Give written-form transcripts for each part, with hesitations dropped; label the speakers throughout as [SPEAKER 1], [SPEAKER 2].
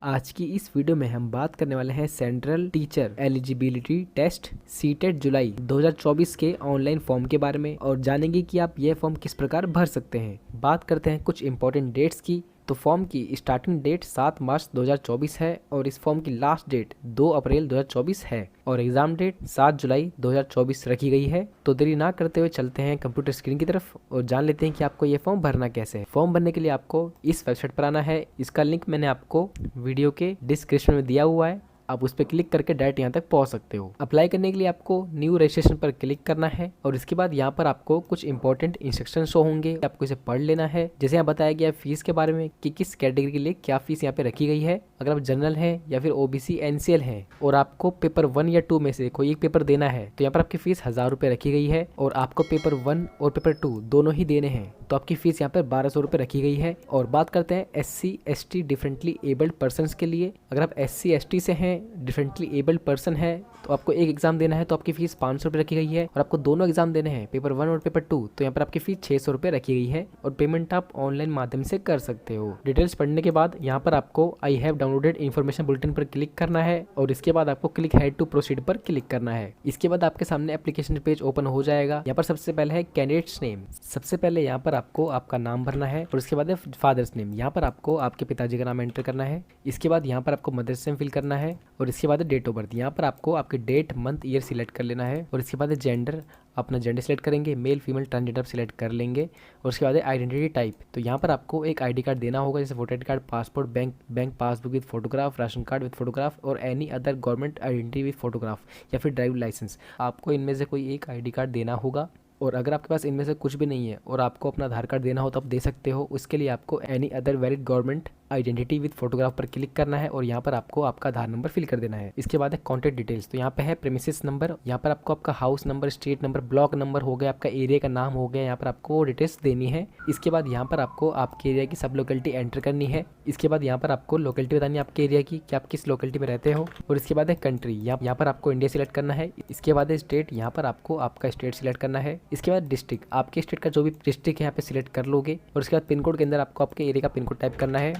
[SPEAKER 1] आज की इस वीडियो में हम बात करने वाले हैं central teacher eligibility test CTET जुलाई 2024 के ऑनलाइन फॉर्म के बारे में और जानेंगे कि आप यह फॉर्म किस प्रकार भर सकते हैं। बात करते हैं कुछ इंपॉर्टेंट डेट्स की। तो फॉर्म की स्टार्टिंग डेट 7 मार्च 2024 है और इस फॉर्म की लास्ट डेट 2 अप्रैल 2024 है और एग्जाम डेट 7 जुलाई 2024 रखी गई है। तो देरी ना करते हुए चलते हैं कंप्यूटर स्क्रीन की तरफ और जान लेते हैं कि आपको ये फॉर्म भरना कैसे है। फॉर्म भरने के लिए आपको इस वेबसाइट पर आना है। इसका लिंक मैंने आपको वीडियो के डिस्क्रिप्शन में दिया हुआ है, आप उस पर क्लिक करके डायरेक्ट यहाँ तक पहुँच सकते हो। अप्लाई करने के लिए आपको न्यू रजिस्ट्रेशन पर क्लिक करना है और इसके बाद यहाँ पर आपको कुछ इंपॉर्टेंट इंस्ट्रक्शन शो होंगे, आपको इसे पढ़ लेना है। जैसे यहाँ बताया गया फीस के बारे में कि किस कैटेगरी के लिए क्या फीस यहाँ पे रखी गई है। अगर आप जनरल है या फिर ओबीसी एनसीएल है और आपको पेपर 1 या 2 में से कोई एक पेपर देना है तो यहाँ पर आपकी फीस 1000 रुपये रखी गई है और आपको पेपर 1 और पेपर 2 दोनों ही देने हैं तो आपकी फीस यहाँ पर 1200 रुपये रखी गई है। और बात करते हैं SC ST differently abled person के लिए। अगर आप SC ST से हैं, डिफरेंटली एबल्ड पर्सन है तो आपको एक एग्जाम देना है तो आपकी फीस 500 रुपये रखी गई है और आपको दोनों एग्जाम देने हैं पेपर 1 और पेपर 2 तो यहाँ पर आपकी फीस 600 रुपये रखी गई है और पेमेंट आप ऑनलाइन माध्यम से कर सकते हो। डिटेल्स पढ़ने के बाद यहाँ पर आपको I have downloaded information bulletin पर क्लिक करना है और इसके बाद आपको क्लिक हेड टू प्रोसीड पर क्लिक करना है। इसके बाद आपके सामने एप्लीकेशन पेज ओपन हो जाएगा। यहाँ पर सबसे पहले है कैंडिडेट्स नेम। सबसे पहले यहाँ पर आपको आपका नाम भरना है और इसके बाद है फादर्स नेम। यहाँ पर आपको आपके पिताजी का नाम एंटर करना है। इसके बाद यहाँ पर आपको मदर्स नेम फिल करना है और इसके बाद डेट ऑफ बर्थ। यहाँ पर आपको आपके डेट मंथ ईयर सिलेक्ट कर लेना है और इसके बाद जेंडर, अपना जेंडर सिलेक्ट करेंगे, मेल फीमेल ट्रांसजेंडर सिलेक्ट कर लेंगे और उसके बाद आइडेंटिटी टाइप। तो यहाँ पर आपको एक आईडी कार्ड देना होगा, जैसे voter card, passport, bank passbook with photograph, ration card with photograph और any other government identity with photograph या फिर ड्राइविंग लाइसेंस। आपको इनमें से कोई एक आईडी कार्ड देना होगा और अगर आपके पास इनमें से कुछ भी नहीं है और आपको अपना आधार कार्ड देना हो तो आप दे सकते हो। उसके लिए आपको any other valid government identity with photograph पर क्लिक करना है और यहाँ पर आपको आपका आधार नंबर फिल कर देना है। इसके बाद है कॉन्टैक्ट डिटेल्स। तो यहाँ पे है प्रेमिसेस नंबर, यहाँ पर आपको आपका house number, street number, block number हो गया, आपका एरिया का नाम हो गया, यहाँ पर आपको डिटेल्स देनी है। इसके बाद यहाँ पर आपको आपके एरिया की सब लोकेलिटी एंटर करनी है। इसके बाद यहाँ पर आपको लोकेलिटी बतानी है आपके एरिया की कि आप किस लोकेलिटी में रहते हो और इसके बाद है कंट्री, यहाँ पर आपको इंडिया सिलेक्ट करना है। इसके बाद है स्टेट, यहाँ पर आपको आपका स्टेट सिलेक्ट करना है। इसके बाद डिस्ट्रिक्ट, आपके स्टेट का जो भी डिस्ट्रिक्ट है यहाँ पे सिलेक्ट कर लोगे और उसके बाद पिन कोड के अंदर आपको आपके एरिया का पिन कोड टाइप करना है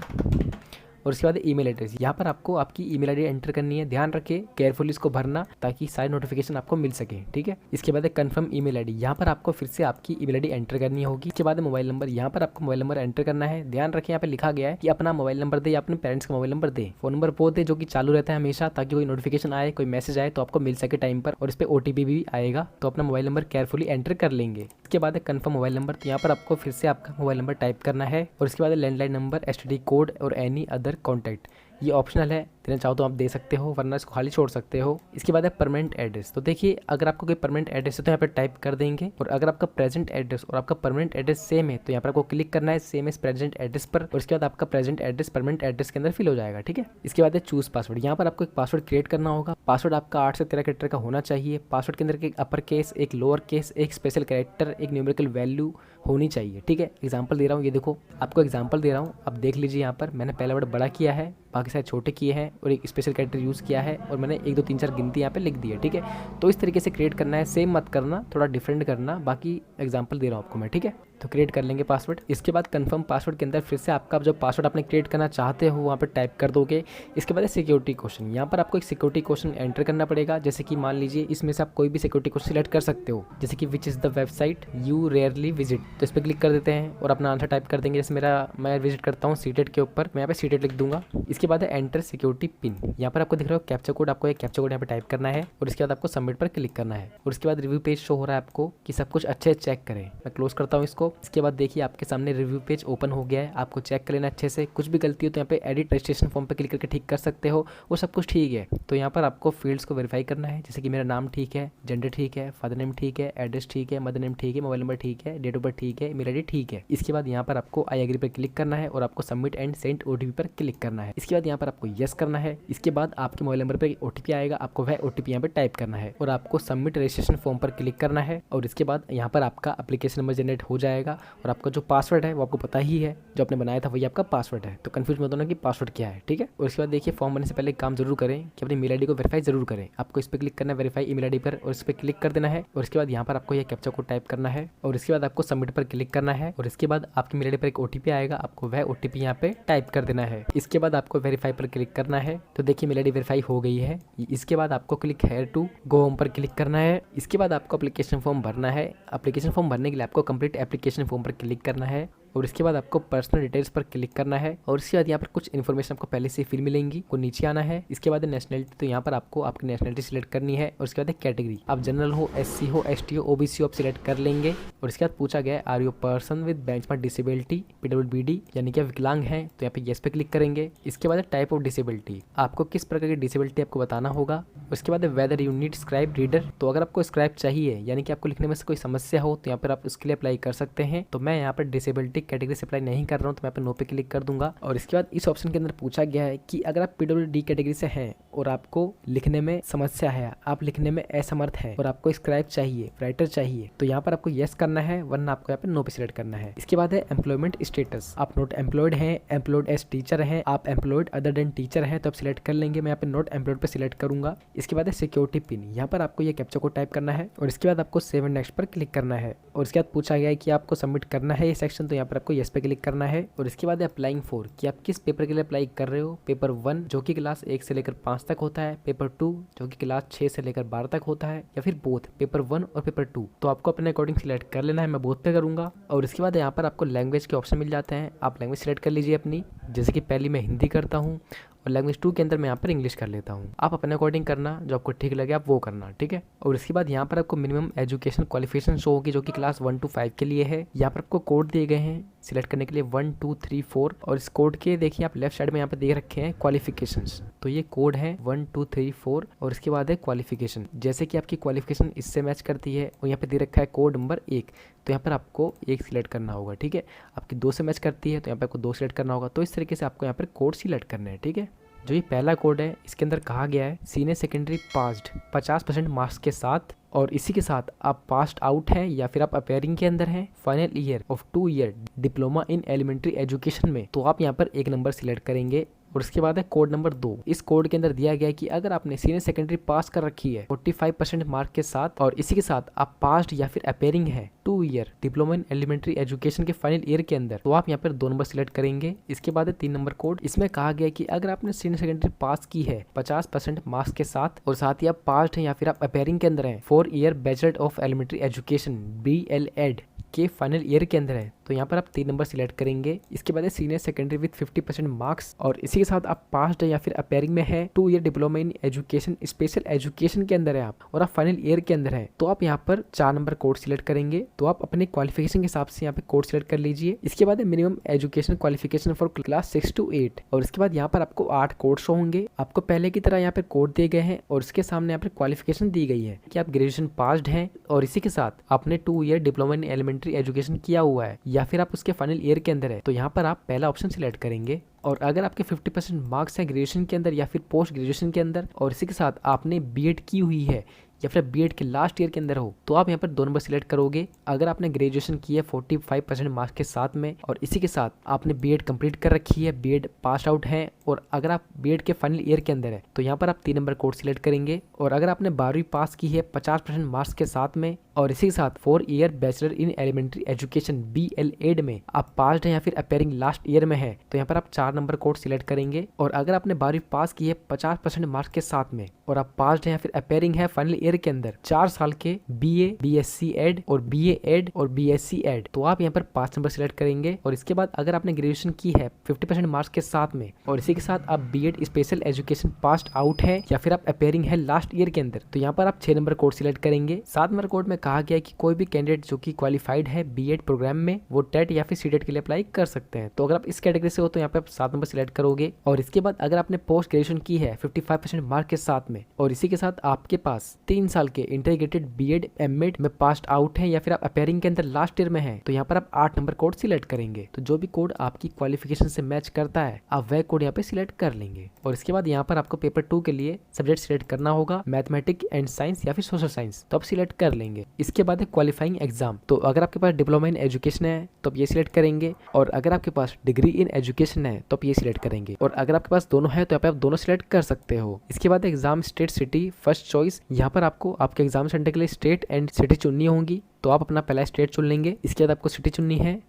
[SPEAKER 1] और उसके बाद ईमेल एड्रेस, यहाँ पर आपको आपकी ईमेल आईडी एंटर करनी है। ध्यान रखें केयरफुली इसको भरना ताकि सारी नोटिफिकेशन आपको मिल सके, ठीक है। इसके बाद कंफर्म ईमेल आईडी, यहाँ पर आपको फिर से आपकी ईमेल आईडी एंटर करनी होगी। इसके बाद मोबाइल नंबर, यहाँ पर आपको मोबाइल नंबर एंटर करना है। ध्यान रखें यहाँ पे लिखा गया है कि अपना मोबाइल नंबर दे या अपने पेरेंट्स का मोबाइल नंबर दे। फोन नंबर वो दे जो कि चालू रहता है हमेशा ताकि कोई नोटिफिकेशन आए, कोई मैसेज आए तो आपको मिल सके टाइम पर और इस पर OTP भी आएगा तो अपना मोबाइल नंबर केयरफुली एंटर कर लेंगे। इसके बाद है कंफर्म मोबाइल नंबर, तो यहाँ पर आपको फिर से आपका मोबाइल नंबर टाइप करना है और इसके बाद लैंडलाइन नंबर, STD कोड और एनी अदर कॉन्टैक्ट। ये ऑप्शनल है, देना चाहो तो आप दे सकते हो वरना इसको खाली छोड़ सकते हो। इसके बाद है परमानेंट एड्रेस। तो देखिए अगर आपको कोई परमानेंट एड्रेस है तो यहाँ पे टाइप कर देंगे और अगर आपका प्रेजेंट एड्रेस और आपका परमानेंट एड्रेस सेम है तो यहाँ पर आपको क्लिक करना है सेम एज प्रेजेंट एड्रेस पर और उसके बाद आपका प्रेजेंट एड्रेस परमानेंट एड्रेस के अंदर फिल हो जाएगा, ठीक है। इसके बाद है चूज पासवर्ड, यहाँ पर आपको एक पासवर्ड क्रिएट करना होगा। पासवर्ड आपका 8 से 13 कैरेक्टर का होना चाहिए। पासवर्ड के अंदर एक अपर केस, एक लोअर केस, एक स्पेशल कैरेक्टर, एक न्यूमेरिकल वैल्यू होनी चाहिए, ठीक है। एग्जाम्पल दे रहा हूँ, ये देखो आपको एग्जाम्पल दे रहा हूँ, आप देख लीजिए। यहाँ पर मैंने पहला वर्ड बड़ा किया है, बाकी सारे छोटे किए हैं और एक स्पेशल कैरेक्टर यूज़ किया है और मैंने 1 2 3 4 गिनती यहाँ पे लिख दी है, ठीक है। तो इस तरीके से क्रिएट करना है, सेम मत करना, थोड़ा डिफरेंट करना। बाकी एग्जांपल दे रहा हूँ आपको मैं, ठीक है। तो क्रिएट कर लेंगे पासवर्ड। इसके बाद कंफर्म पासवर्ड के अंदर फिर से आपका जो पासवर्ड आपने क्रिएट करना चाहते हो वहाँ पे टाइप कर दोगे। इसके बाद सिक्योरिटी क्वेश्चन, यहाँ पर आपको एक सिक्योरिटी क्वेश्चन एंटर करना पड़ेगा। जैसे कि मान लीजिए इसमें से आप कोई भी सिक्योरिटी क्वेश्चन सिलेक्ट कर सकते हो, जैसे कि which is the website you rarely visit. तो इस पर क्लिक कर देते हैं और अपना आंसर टाइप कर देंगे। जैसे मैं विजिट करता हूँ सीटेट के ऊपर, मैं यहाँ पे सीटेट लिख दूंगा। इसके बाद है एंटर सिक्योरिटी पिन, यहाँ पर आपको दिख रहा है कैप्चा कोड, आपको एक कैप्चा कोड यहाँ पे टाइप करना है और इसके बाद आपको सबमिट पर क्लिक करना है और उसके बाद रिव्यू पेज शो हो रहा है आपको कि सब कुछ अच्छे से चेक करें। मैं क्लोज करता हूँ इसको। इसके बाद देखिए आपके सामने रिव्यू पेज ओपन हो गया है, आपको चेक कर लेना अच्छे से। कुछ भी गलती हो तो यहाँ पे एडिट रजिस्ट्रेशन फॉर्म पे क्लिक करके ठीक कर सकते हो, वो सब कुछ ठीक है। तो यहाँ पर आपको फील्ड्स को वेरीफाई करना है, जैसे कि मेरा नाम ठीक है, जेंडर ठीक है, फादर नेम ठीक है, एड्रेस ठीक है, मदर नेम ठीक है, मोबाइल नंबर ठीक है, डेट ऑफ बर्थ ठीक है, ईमेल आईडी ठीक है। इसके बाद यहाँ पर आपको आई एग्री पर क्लिक करना है और आपको सबमिट एंड सेंड OTP पर क्लिक करना है। इसके बाद यहाँ पर आपको यस करना है। इसके बाद आपके मोबाइल नंबर पर OTP आएगा, आपको वह OTP यहाँ पे टाइप करना है और आपको सबमिट रजिस्ट्रेशन फॉर्म पर क्लिक करना है और इसके बाद यहाँ पर आपका एप्लीकेशन नंबर जनरेट हो जाएगा। आएगा और आपका जो पासवर्ड है वो आपको पता ही है, जो आपने बनाया था वही आपका पासवर्ड है, तो कंफ्यूज मत होना कि पासवर्ड क्या है, ठीक है। और उसके बाद देखिए फॉर्म भरने से पहले एक काम जरूर करें कि अपनी मेल आईडी को वेरीफाई जरूर करें। आपको इस पर क्लिक करना है, वेरीफाई ईमेल आईडी पर, और इस पर क्लिक कर देना है। और इसके बाद यहाँ पर आपको यह कैप्चा कोड टाइप करना है और इसके बाद आपको सबमिट पर क्लिक करना है और इसके बाद आपकी मेल आईडी पर एक ओटीपी आएगा, आपको वह ओटीपी यहाँ पे टाइप कर देना है। इसके बाद आपको वेरीफाई पर क्लिक करना है। तो देखिए मेल आईडी वेरीफाई हो गई है। इसके बाद आपको click here to go home पर क्लिक करना है। इसके बाद आपको एप्लीकेशन फॉर्म भरना है। एप्लीकेशन फॉर्म भरने के लिए आपको कंप्लीट एप्लीकेशन फॉर्म पर क्लिक करना है और इसके बाद आपको पर्सनल डिटेल्स पर क्लिक करना है और इसके बाद यहाँ पर कुछ इन्फॉर्मेशन आपको पहले से फिल मिलेंगी, को नीचे आना है। इसके बाद नेशनलिटी, तो यहाँ पर आपको आपकी नेशनलिटी सिलेक्ट करनी है और उसके बाद कैटेगरी, आप जनरल हो, एससी हो, एसटी हो, ओबीसी हो, आप सिलेक्ट कर लेंगे। और इसके बाद पूछा गया are you person with benchmark disability पीडब्ल्यूबीडी, यानी कि विकलांग है, तो यहाँ पे येस पे क्लिक करेंगे। इसके बाद टाइप ऑफ डिसेबिलिटी, आपको किस प्रकार की डिसेबिलिटी आपको बताना होगा। उसके बाद whether you need scribe reader, तो अगर आपको स्क्राइब चाहिए यानी कि आपको लिखने में से कोई समस्या हो तो यहाँ पर आप उसके लिए अप्लाई कर सकते हैं। तो मैं यहाँ पर डिसेबिलिटी कैटेगरी से अप्लाई नहीं कर रहा हूँ, तो मैं पे नो पे क्लिक कर दूंगा। और इसके बाद इस ऑप्शन के अंदर पूछा गया है कि अगर आप पीडब्ल्यूडी कैटेगरी से हैं और आपको लिखने में समस्या है, आप लिखने में असमर्थ है और आपको स्क्राइब चाहिए, राइटर चाहिए, तो यहाँ पर आपको यस करना है, वरना आपको यहाँ पे नो पे सिलेक्ट करना है। इसके बाद है एम्प्लॉयमेंट स्टेटस, आप नॉट एम्प्लॉयड हैं, एम्प्लॉयड एज टीचर हैं, आप एम्प्लॉयड अदर देन टीचर हैं, तो आप सिलेक्ट कर लेंगे। मैं यहाँ पे नॉट एम्प्लॉयड पे सिलेक्ट करूंगा। इसके बाद है सिक्योरिटी पिन, यहाँ पर आपको ये कैप्चा कोड टाइप करना है और इसके बाद आपको सेव एंड नेक्स्ट पर क्लिक करना है। और इसके बाद पूछा गया है कि आपको सबमिट करना है ये सेक्शन, तो यहाँ पर आपको यस पे क्लिक करना है। और इसके बाद अप्लाइंग फॉर, कि आप किस पेपर के लिए अप्लाई कर रहे हो, पेपर 1 जो कि क्लास 1 से लेकर 5 तक होता है, पेपर 2 जो कि क्लास 6 से लेकर 12 तक होता है, या फिर बोथ पेपर 1 और पेपर 2। तो आपको अपने अकॉर्डिंग सिलेक्ट कर लेना है, मैं बोथ पे करूंगा। और इसके बाद यहाँ पर आपको लैंग्वेज के ऑप्शन मिल जाते हैं, आप लैंग्वेज सिलेक्ट कर लीजिए अपनी, जैसे कि पहली मैं हिंदी करता हूँ और लैंग्वेज 2 के अंदर मैं यहाँ पर इंग्लिश कर लेता हूँ। आप अपने अकॉर्डिंग करना, जो आपको ठीक लगे आप वो करना, ठीक है। और इसके बाद यहाँ पर आपको मिनिमम एजुकेशन क्वालिफिकेशन शो होगी, जो कि क्लास 1 to 5 के लिए है। यहाँ पर आपको कोड दिए गए हैं सिलेक्ट करने के लिए 1 2 3 4, और इस कोड के देखिए आप लेफ्ट साइड में यहाँ पे देख रखे हैं क्वालिफिकेशंस, तो ये कोड है 1 2 3 4 और इसके बाद है क्वालिफिकेशन। जैसे कि आपकी क्वालिफिकेशन इससे मैच करती है और यहाँ पे दे रखा है कोड नंबर 1, तो यहाँ पर आपको 1 सिलेक्ट करना होगा, ठीक है। आपकी 2 से मैच करती है तो यहाँ पे आपको 2 सिलेक्ट करना होगा। तो इस तरीके से आपको यहाँ पर कोड सिलेक्ट करना है, ठीक है। जो ये पहला कोड है इसके अंदर कहा गया है सीनियर सेकेंडरी पास्ड 50% मार्क्स के साथ, और इसी के साथ आप पास्ड आउट हैं या फिर आप अपेयरिंग के अंदर हैं final year of 2 year diploma in elementary education में, तो आप यहाँ पर 1 नंबर सिलेक्ट करेंगे। और उसके बाद है कोड नंबर 2। इस कोड के अंदर दिया गया है कि अगर आपने सीनियर सेकेंडरी पास कर रखी है 45% मार्क के साथ और इसी के साथ आप पास्ड या फिर अपेयरिंग है 2 year diploma in elementary education के फाइनल ईयर के अंदर, तो आप यहाँ पर 2 नंबर सिलेक्ट करेंगे। इसके बाद है 3 नंबर कोड, इसमें कहा गया है कि अगर आपने सीनियर सेकेंडरी पास की है 50% मार्क्स के साथ और साथ ही आप पास्ड हैं या फिर आप अपेयरिंग के अंदर हैं 4 year bachelor of elementary education BLEd के फाइनल ईयर के अंदर है, तो यहाँ पर आप 3 नंबर सिलेक्ट करेंगे। इसके बाद है सीनियर सेकेंडरी विद 50% मार्क्स और इसी के साथ आप पास्ड या फिर अपेयरिंग में है 2 year diploma in education special education के अंदर है आप, और आप फाइनल ईयर के अंदर है, तो आप यहाँ पर 4 नंबर कोड सिलेक्ट करेंगे। तो आप अपने क्वालिफिकेशन के हिसाब से यहाँ पे कोड सिलेक्ट कर लीजिए। इसके बाद है minimum education qualification for class 6 to 8, और इसके बाद यहाँ पर आपको 8 कोड शो होंगे। आपको पहले की तरह यहाँ पे कोड दिए गए हैं और इसके सामने यहाँ पर क्वालिफिकेशन दी गई है कि आप ग्रेजुएशन पास्ड हैं और इसी के साथ आपने 2 year diploma in elementary education किया हुआ है या फिर आप उसके फाइनल ईयर के अंदर है, तो यहाँ पर आप पहला ऑप्शन सिलेक्ट करेंगे। और अगर आपके 50% मार्क्स है ग्रेजुएशन के अंदर या फिर पोस्ट ग्रेजुएशन के अंदर और इसी के साथ आपने बीएड की हुई है या फिर बीएड के लास्ट ईयर के अंदर हो, तो आप यहाँ पर 2 नंबर सिलेक्ट करोगे। अगर आपने ग्रेजुएशन की है 45% मार्क्स के साथ में और इसी के साथ आपने बीएड कंप्लीट कर रखी है, बीएड पास आउट है, और अगर आप बीएड के फाइनल ईयर के अंदर है, तो यहाँ पर आप 3 नंबर कोड सिलेक्ट करेंगे। और अगर आपने 12वीं पास की है 50% मार्क्स के साथ में और इसी के साथ 4 year bachelor in elementary education BLEd में आप पास्ड है या फिर अपेयरिंग लास्ट ईयर में है, तो यहाँ पर आप 4 नंबर कोड सिलेक्ट करेंगे। और अगर आपने 12वीं पास की है 50% मार्क्स के साथ में और आप पास्ड है या फिर अपेयरिंग है फाइनल ईयर के अंदर 4 साल के BA BSc Ed और BA Ed और BSc Ed, तो आप यहाँ पर 5 नंबर सिलेक्ट करेंगे। और इसके बाद अगर आपने ग्रेजुएशन की है 50% मार्क्स के साथ में और इसी के साथ आप BEd special education passed out है या फिर आप अपेयरिंग है लास्ट ईयर के अंदर, तो यहाँ पर आप 6 नंबर कोड सिलेक्ट करेंगे। 7 नंबर कोड में कहा गया है कि कोई भी कैंडिडेट जो कि क्वालिफाइड है BEd प्रोग्राम में वो टेट या फिर सीटेट के लिए अप्लाई कर सकते हैं, तो अगर आप इस कैटेगरी से हो तो यहाँ पे आप 7 नंबर सिलेक्ट करोगे। और इसके बाद अगर आपने पोस्ट ग्रेजुएशन की है 55% मार्क के साथ में और इसी के साथ आपके पास 3 3 साल के इंटीग्रेटेड बीएड एमएड में पास आउट हैं या फिर आप अपेयरिंग के अंदर लास्ट ईयर में हैं, तो यहाँ पर आप 8 नंबर कोड सिलेक्ट करेंगे। तो जो भी कोड आपकी क्वालिफिकेशन से मैच करता है आप वह कोड यहाँ पे सिलेक्ट कर लेंगे। और इसके बाद यहाँ पर आपको पेपर 2 के लिए सब्जेक्ट सिलेक्ट करना होगा, मैथमेटिक्स एंड साइंस या फिर सोशल साइंस, तो आप सिलेक्ट कर लेंगे। इसके बाद है क्वालिफाइंग एग्जाम। तो अगर आपके पास डिप्लोमा इन एजुकेशन है तो आप ये सिलेक्ट करेंगे, और अगर आपके पास डिग्री इन एजुकेशन है तो आप ये सिलेक्ट करेंगे, और अगर आपके पास दोनों है तो यहाँ पे आप दोनों सिलेक्ट कर सकते हो। इसके बाद exam state city first choice. यहाँ पर आपको आपके एग्जाम सेंटर के लिए स्टेट एंड सिटी चुननी होगी, तो आप अपना पहला स्टेट चुन लेंगे। इसके बाद आपको सिटी चुननी है।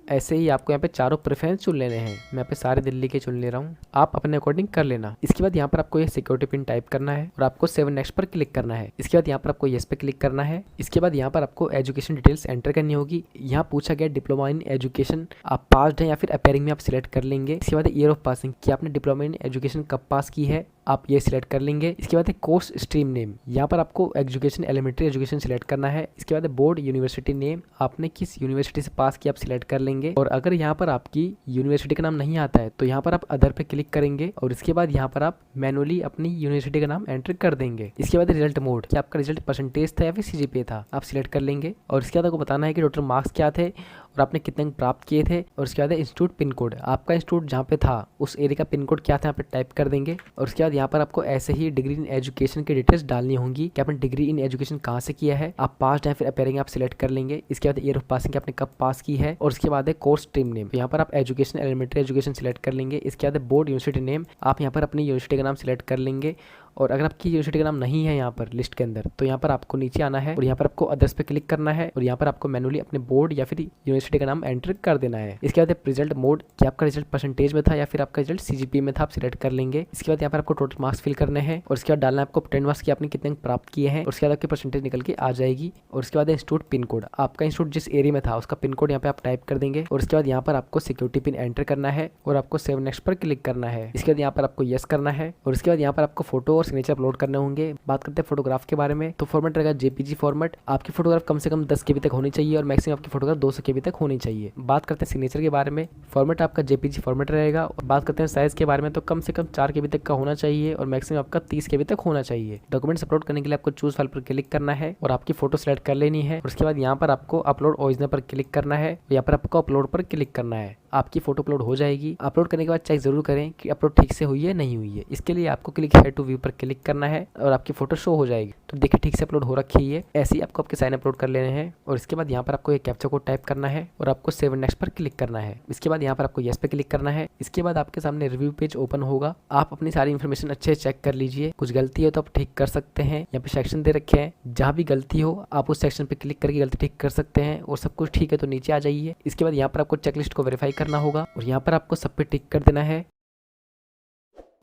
[SPEAKER 1] ऐसे ही आपको यहाँ पे चारों प्रेफरेंस चुन लेने हैं। मैं यहाँ पे सारे दिल्ली के चुन ले रहा हूँ, आप अपने अकॉर्डिंग कर लेना। इसके बाद यहाँ पर आपको ये सिक्योरिटी पिन टाइप करना है और आपको 7 नेक्स्ट पर क्लिक करना है। इसके बाद यहाँ पर आपको येस पे क्लिक करना है। इसके बाद यहाँ पर आपको एजुकेशन डिटेल्स एंटर करनी होगी। यहाँ पूछा गया डिप्लोमा इन एजुकेशन आप पास्ड है या फिर अपेयरिंग में आप सिलेक्ट कर लेंगे। इसके बाद ईयर ऑफ पासिंग कि आपने डिप्लोमा इन एजुकेशन कब पास की है, आप ये सिलेक्ट कर लेंगे। इसके बाद कोर्स स्ट्रीम नेम, यहाँ पर आपको एजुकेशन एलिमेंट्री एजुकेशन सिलेक्ट करना है। इसके बाद बोर्ड यूनिवर्सिटी नेम, आपने किस यूनिवर्सिटी से पास किया आप सिलेक्ट कर लेंगे। और अगर यहाँ पर आपकी यूनिवर्सिटी का नाम नहीं आता है तो यहाँ पर आप अदर पे क्लिक करेंगे, और इसके बाद यहाँ पर आप मैनुअली अपनी यूनिवर्सिटी का नाम एंटर कर देंगे। इसके बाद रिजल्ट मोड कि आपका रिजल्ट परसेंटेज था या फिर सीजीपीए था, आप सिलेक्ट कर लेंगे। और इसके बाद आपको बताना है कि टोटल मार्क्स क्या थे और आपने कितने अंक प्राप्त किए थे। और उसके बाद इंस्टीट्यूट पिन कोड, आपका इंस्टीट्यूट जहाँ पे था उस एरिया का पिन कोड क्या था यहाँ पे टाइप कर देंगे। और उसके बाद यहाँ पर आपको ऐसे ही डिग्री इन एजुकेशन की डिटेल्स डालनी होंगी कि आपने डिग्री इन एजुकेशन कहाँ से किया है, आप पास है फिर अपेयरिंग आप सिलेक्ट कर लेंगे। इसके बाद ईयर ऑफ पासिंग आपने कब पास की है। और उसके बाद है कोर्स स्ट्रीम नेम, तो यहाँ पर आप एजुकेशन एलिमेंट्री एजुकेशन सिलेक्ट कर लेंगे। इसके बाद बोर्ड यूनिवर्सिटी नेम, आप यहाँ पर अपनी यूनिवर्सिटी का नाम सिलेक्ट कर लेंगे। और अगर आपकी यूनिवर्सिटी का नाम नहीं है यहाँ पर लिस्ट के अंदर तो यहाँ पर आपको नीचे आना है और यहाँ पर आपको अदर्स पे क्लिक करना है, और यहाँ पर आपको मैनुअली अपने बोर्ड या फिर यूनिवर्सिटी का नाम एंटर कर देना है। इसके बाद रिजल्ट मोड कि आपका रिजल्ट परसेंटेज में था या फिर आपका रिजल्ट सीजीपीए में था, आप सिलेक्ट कर लेंगे। इसके बाद यहाँ पर आपको टोटल मार्क्स फिल करने हैं, और इसके बाद डालना है आपको 10 मार्क्स की आपने कितने अंक प्राप्त किए हैं, और उसके बाद आपकी परसेंटेज निकल के आ जाएगी। और उसके बाद इंस्टीट्यूट पिन कोड, आपका इंस्टीट्यूट जिस एरिया में था उसका पिन कोड यहाँ पे आप टाइप कर देंगे। और उसके बाद यहाँ पर आपको सिक्योरिटी पिन एंटर करना है और आपको सेव नेक्स्ट पर क्लिक करना है। इसके बाद यहाँ पर आपको येस करना है, और उसके बाद यहाँ पर आपको फोटो और सिग्नेचर अपलोड करने होंगे। बात करते हैं फोटोग्राफ के बारे में, तो फॉर्मेट रहेगा जेपीजी फॉर्मेट। आपकी फोटोग्राफ कम से कम 10 केबी तक होनी चाहिए और मैक्सिमम आपकी फोटोग्राफ 200 केबी तक होनी चाहिए। बात करते हैं सिग्नेचर के बारे में, फॉर्मेट आपका जेपीजी फॉर्मेट रहेगा। और बात करते हैं साइज के बारे में, तो कम से कम 4 केबी तक का होना चाहिए और मैक्सिमम आपका 30 केबी तक होना चाहिए। डॉक्यूमेंट्स अपलोड करने के लिए आपको चूज फाइल पर क्लिक करना है और आपकी फोटो सेलेक्ट कर लेनी है। और उसके बाद यहाँ पर आपको अपलोड ओरिजिनल पर क्लिक करना है, यहाँ पर आपको अपलोड पर क्लिक करना है। आपकी फोटो अपलोड हो जाएगी। अपलोड करने के बाद चेक जरूर करें कि अपलोड ठीक से हुई है नहीं हुई है। इसके लिए आपको क्लिक हेयर टू व्यू पर क्लिक करना है और आपकी फोटो शो हो जाएगी। तो देखिए ठीक से अपलोड हो रखी है। ऐसे ही आपको आपके साइन अपलोड कर लेने हैं, और इसके बाद यहाँ पर आपको एक कैप्चा कोड टाइप करना है और आपको सेव नेक्स्ट पर क्लिक करना है। इसके बाद यहाँ पर आपको येस पे क्लिक करना है। इसके बाद आपके सामने रिव्यू पेज ओपन होगा। आप अपनी सारी इन्फॉर्मेशन अच्छे से चेक कर लीजिए, कुछ गलती हो तो आप ठीक कर सकते हैं। यहाँ पे सेक्शन दे रखे हैं, जहाँ भी गलती हो आप उस सेक्शन पे क्लिक करके गलती ठीक कर सकते हैं। और सब कुछ ठीक है तो नीचे आ जाइए। इसके बाद यहाँ पर आपको चेकलिस्ट को वेरीफाई करना होगा और यहाँ पर आपको सब पे टिक कर देना है,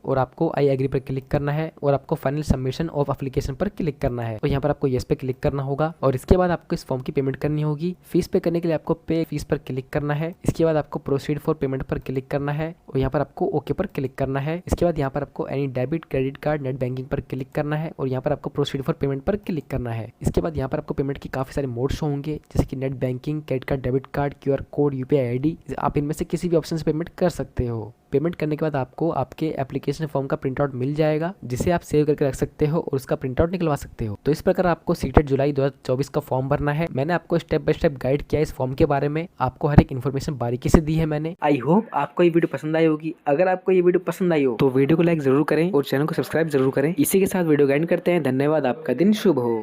[SPEAKER 1] और आपको आई एग्री पर क्लिक करना है और आपको फाइनल सबमिशन ऑफ एप्लीकेशन पर क्लिक करना है। तो यहाँ पर आपको येस पे क्लिक करना होगा, और इसके बाद आपको इस फॉर्म की पेमेंट करनी होगी। फीस पे करने के लिए आपको पे फीस पर क्लिक करना है। इसके बाद आपको प्रोसीड फॉर पेमेंट पर क्लिक करना है और यहाँ पर आपको ओके पर क्लिक करना है। इसके बाद यहाँ पर आपको any debit credit card net banking पर क्लिक करना है और यहाँ पर आपको प्रोसीड फॉर पेमेंट पर क्लिक करना है। इसके बाद यहाँ पर आपको पेमेंट की काफी सारे मोड्स होंगे, जैसे कि net banking, credit card, debit card, QR code, UPI ID। आप इनमें से किसी भी ऑप्शन से पेमेंट कर सकते हो। पेमेंट करने के बाद आपको आपके एप्लीकेशन फॉर्म का प्रिंट आउट मिल जाएगा, जिसे आप सेव करके रख सकते हो और उसका प्रिंट आउट निकलवा सकते हो। तो इस प्रकार आपको सीटेट जुलाई 2024 का फॉर्म भरना है। मैंने आपको स्टेप बाय स्टेप गाइड किया इस फॉर्म के बारे में, आपको हर एक इन्फॉर्मेशन बारीकी से दी है मैंने। आई होप आपको ये वीडियो पसंद आई होगी। अगर आपको ये वीडियो पसंद आई हो तो वीडियो को लाइक जरूर करें और चैनल को सब्सक्राइब जरूर करें। इसी के साथ वीडियो गाइड करते हैं। धन्यवाद, आपका दिन शुभ हो।